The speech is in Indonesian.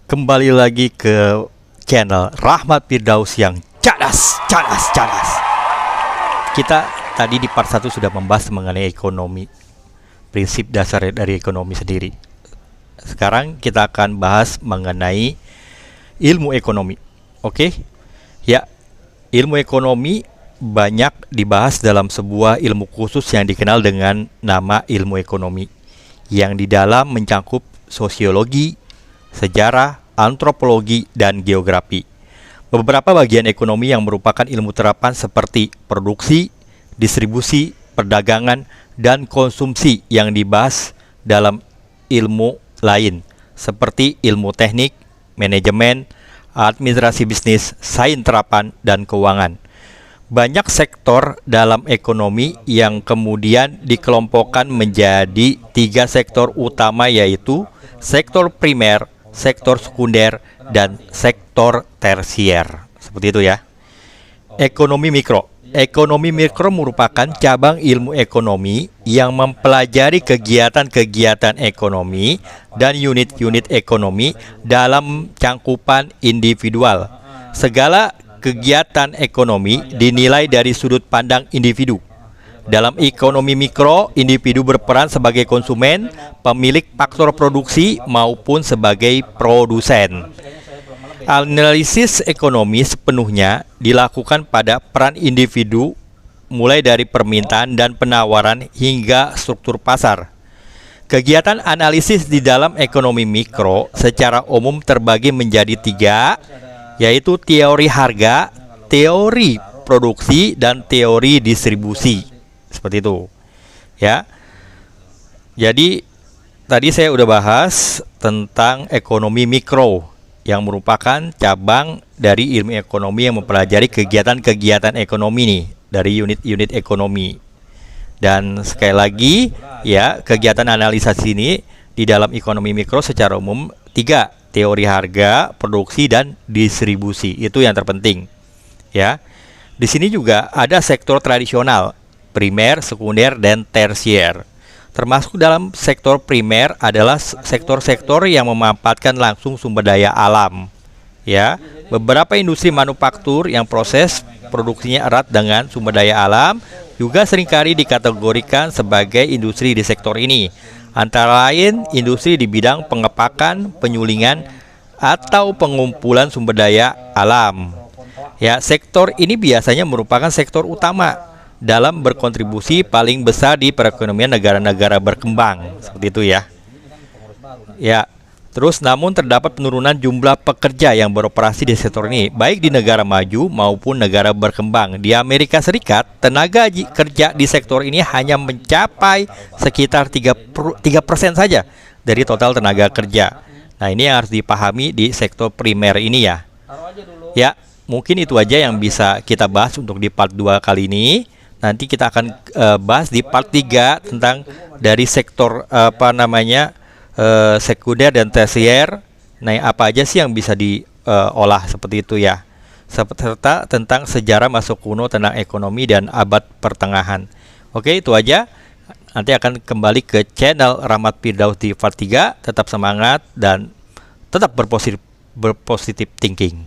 Kembali lagi ke channel Rahmat Firdaus yang cadas. Kita tadi di part 1 sudah membahas mengenai ekonomi, prinsip dasar dari ekonomi sendiri. Sekarang kita akan bahas mengenai ilmu ekonomi. Oke? Ya, ilmu ekonomi banyak dibahas dalam sebuah ilmu khusus yang dikenal dengan nama ilmu ekonomi, yang di dalam mencakup sosiologi, sejarah, antropologi, dan geografi. Beberapa bagian ekonomi yang merupakan ilmu terapan seperti produksi, distribusi, perdagangan, dan konsumsi yang dibahas dalam ilmu lain seperti ilmu teknik, manajemen, administrasi bisnis, sains terapan, dan keuangan. Banyak sektor dalam ekonomi yang kemudian dikelompokkan menjadi 3 sektor utama, yaitu sektor primer, sektor sekunder, dan sektor tersier. Seperti itu ya. Ekonomi mikro. Ekonomi mikro merupakan cabang ilmu ekonomi yang mempelajari kegiatan-kegiatan ekonomi dan unit-unit ekonomi dalam cangkupan individual. Segala kegiatan ekonomi dinilai dari sudut pandang individu. Dalam ekonomi mikro, individu berperan sebagai konsumen, pemilik faktor produksi, maupun sebagai produsen. Analisis ekonomi sepenuhnya dilakukan pada peran individu, mulai dari permintaan dan penawaran hingga struktur pasar. Kegiatan analisis di dalam ekonomi mikro secara umum terbagi menjadi 3, yaitu teori harga, teori produksi, dan teori distribusi. Seperti itu ya. Jadi tadi saya udah bahas tentang ekonomi mikro yang merupakan cabang dari ilmu ekonomi yang mempelajari kegiatan-kegiatan ekonomi nih, dari unit-unit ekonomi. Dan sekali lagi ya, kegiatan analisa sini di dalam ekonomi mikro secara umum 3, teori harga, produksi, dan distribusi. Itu yang terpenting ya. Di sini juga ada sektor tradisional, primer, sekunder, dan tersier. Termasuk dalam sektor primer adalah sektor-sektor yang memanfaatkan langsung sumber daya alam. Ya, beberapa industri manufaktur yang proses produksinya erat dengan sumber daya alam juga seringkali dikategorikan sebagai industri di sektor ini. Antara lain industri di bidang pengepakan, penyulingan, atau pengumpulan sumber daya alam. Ya, sektor ini biasanya merupakan sektor utama dalam berkontribusi paling besar di perekonomian negara-negara berkembang. Seperti itu ya. Ya, terus namun terdapat penurunan jumlah pekerja yang beroperasi di sektor ini, baik di negara maju maupun negara berkembang. Di Amerika Serikat, tenaga kerja di sektor ini hanya mencapai sekitar 3% saja dari total tenaga kerja. Nah, ini yang harus dipahami di sektor primer ini ya. Ya, mungkin itu aja yang bisa kita bahas untuk di part 2 kali ini. Nanti kita akan bahas di part 3 tentang dari sektor sekunder dan tersier. Nah, apa aja sih yang bisa diolah seperti itu ya. Serta tentang sejarah masa kuno tentang ekonomi dan abad pertengahan. Oke, itu aja. Nanti akan kembali ke channel Rahmat Firdaus di part 3. Tetap semangat dan tetap berpositif thinking.